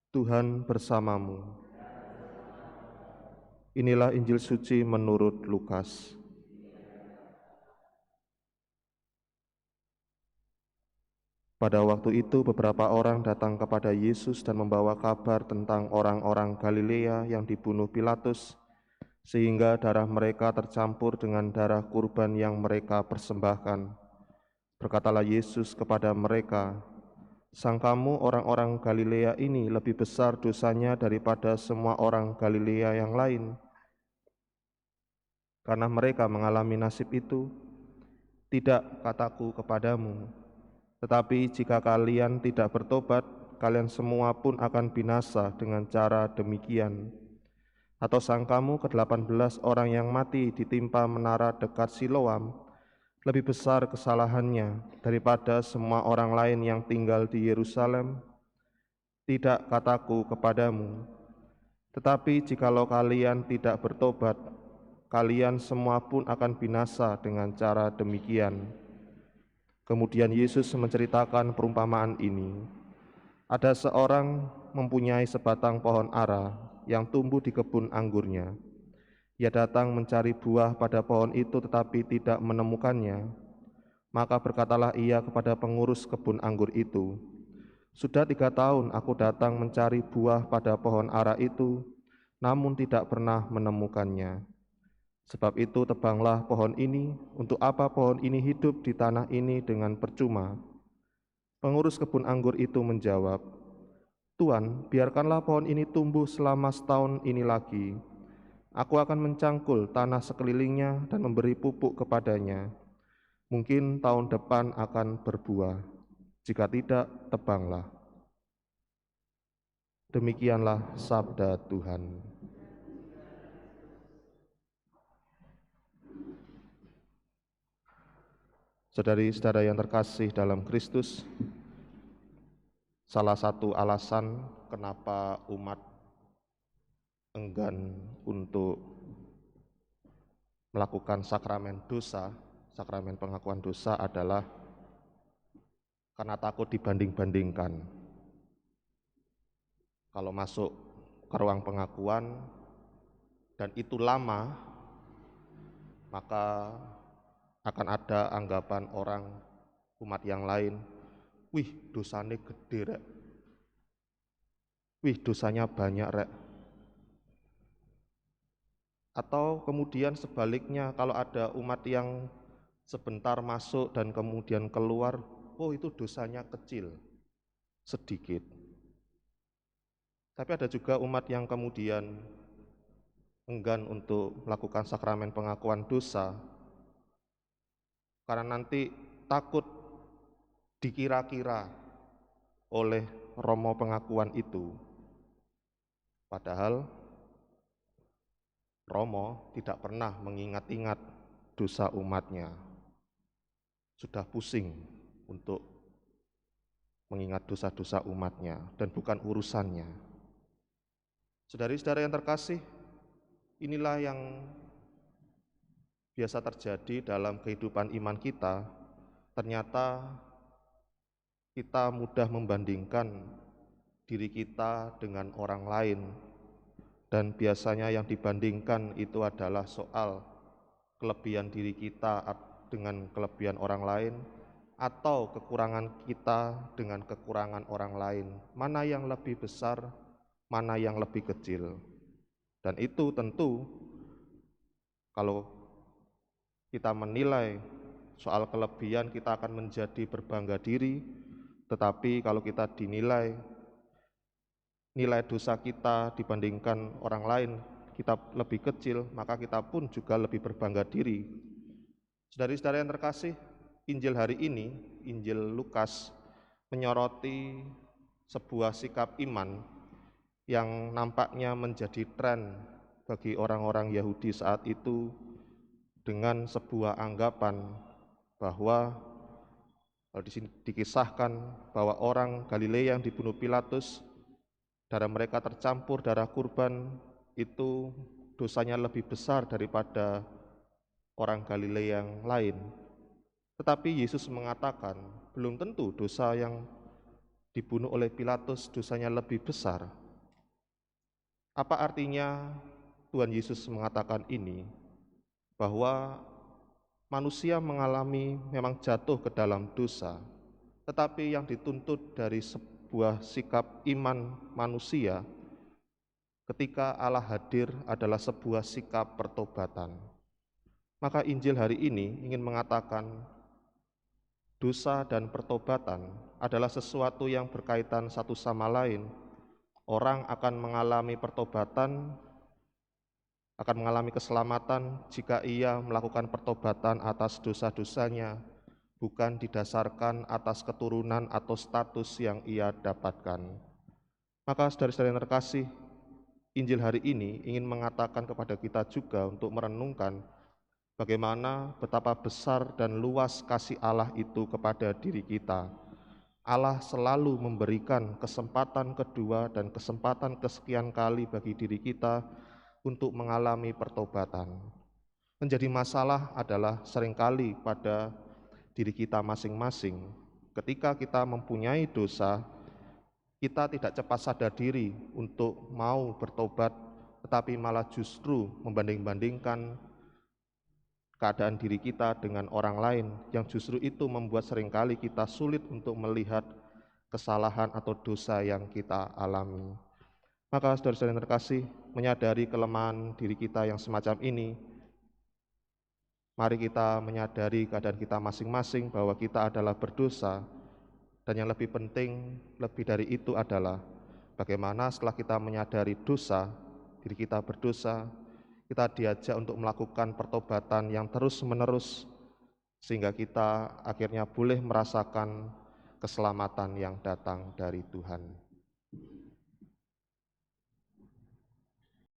Tuhan bersamamu. Inilah Injil suci menurut Lukas. Pada waktu itu beberapa orang datang kepada Yesus dan membawa kabar tentang orang-orang Galilea yang dibunuh Pilatus, sehingga darah mereka tercampur dengan darah kurban yang mereka persembahkan. Berkatalah Yesus kepada mereka, "Sangkamu orang-orang Galilea ini lebih besar dosanya daripada semua orang Galilea yang lain? Karena mereka mengalami nasib itu? Tidak, kataku kepadamu. Tetapi jika kalian tidak bertobat, kalian semua pun akan binasa dengan cara demikian. Atau sangkamu ke-18 orang yang mati ditimpa menara dekat Siloam lebih besar kesalahannya daripada semua orang lain yang tinggal di Yerusalem? Tidak, kataku kepadamu. Tetapi jikalau kalian tidak bertobat, kalian semua pun akan binasa dengan cara demikian." Kemudian Yesus menceritakan perumpamaan ini. Ada seorang mempunyai sebatang pohon ara yang tumbuh di kebun anggurnya. Ia datang mencari buah pada pohon itu tetapi tidak menemukannya. Maka berkatalah ia kepada pengurus kebun anggur itu, "Sudah 3 tahun aku datang mencari buah pada pohon ara itu, namun tidak pernah menemukannya. Sebab itu tebanglah pohon ini. Untuk apa pohon ini hidup di tanah ini dengan percuma?" Pengurus kebun anggur itu menjawab, "Tuan, biarkanlah pohon ini tumbuh selama setahun ini lagi. Aku akan mencangkul tanah sekelilingnya dan memberi pupuk kepadanya. Mungkin tahun depan akan berbuah. Jika tidak, tebanglah." Demikianlah sabda Tuhan. Saudari-saudara yang terkasih dalam Kristus, salah satu alasan kenapa umat enggan untuk melakukan sakramen dosa, sakramen pengakuan dosa adalah karena takut dibanding-bandingkan. Kalau masuk ke ruang pengakuan dan itu lama, maka akan ada anggapan orang umat yang lain, "Wih, dosanya gede rek. Wih, dosanya banyak rek." Atau kemudian sebaliknya, kalau ada umat yang sebentar masuk dan kemudian keluar, "Oh, itu dosanya kecil, sedikit." Tapi ada juga umat yang kemudian enggan untuk melakukan sakramen pengakuan dosa karena nanti takut dikira-kira oleh romo pengakuan itu. Padahal romo tidak pernah mengingat-ingat dosa umatnya. Sudah pusing untuk mengingat dosa-dosa umatnya dan bukan urusannya. Saudari-saudara yang terkasih, inilah yang biasa terjadi dalam kehidupan iman kita. Ternyata kita mudah membandingkan diri kita dengan orang lain, dan biasanya yang dibandingkan itu adalah soal kelebihan diri kita dengan kelebihan orang lain, atau kekurangan kita dengan kekurangan orang lain. Mana yang lebih besar, mana yang lebih kecil. Dan itu tentu kalau kita menilai soal kelebihan, kita akan menjadi berbangga diri. Tetapi kalau kita dinilai nilai dosa kita dibandingkan orang lain, kita lebih kecil, maka kita pun juga lebih berbangga diri. Saudari-saudari yang terkasih, Injil hari ini, Injil Lukas, menyoroti sebuah sikap iman yang nampaknya menjadi tren bagi orang-orang Yahudi saat itu, dengan sebuah anggapan bahwa di sini dikisahkan bahwa orang Galilea yang dibunuh Pilatus, darah mereka tercampur darah kurban, itu dosanya lebih besar daripada orang Galilea yang lain. Tetapi Yesus mengatakan belum tentu dosa yang dibunuh oleh Pilatus dosanya lebih besar. Apa artinya Tuhan Yesus mengatakan ini? Bahwa manusia mengalami memang jatuh ke dalam dosa, tetapi yang dituntut dari sebuah sikap iman manusia ketika Allah hadir adalah sebuah sikap pertobatan. Maka Injil hari ini ingin mengatakan dosa dan pertobatan adalah sesuatu yang berkaitan satu sama lain. Orang akan mengalami pertobatan, akan mengalami keselamatan jika ia melakukan pertobatan atas dosa-dosanya, bukan didasarkan atas keturunan atau status yang ia dapatkan. Maka saudara-saudara yang terkasih, Injil hari ini ingin mengatakan kepada kita juga untuk merenungkan bagaimana betapa besar dan luas kasih Allah itu kepada diri kita. Allah selalu memberikan kesempatan kedua dan kesempatan kesekian kali bagi diri kita untuk mengalami pertobatan. Menjadi masalah adalah seringkali pada diri kita masing-masing. Ketika kita mempunyai dosa, kita tidak cepat sadar diri untuk mau bertobat, tetapi malah justru membanding-bandingkan keadaan diri kita dengan orang lain, yang justru itu membuat seringkali kita sulit untuk melihat kesalahan atau dosa yang kita alami. Maka saudara-saudara yang terkasih, menyadari kelemahan diri kita yang semacam ini, mari kita menyadari keadaan kita masing-masing bahwa kita adalah berdosa, dan yang lebih penting, lebih dari itu adalah bagaimana setelah kita menyadari dosa, diri kita berdosa, kita diajak untuk melakukan pertobatan yang terus-menerus, sehingga kita akhirnya boleh merasakan keselamatan yang datang dari Tuhan.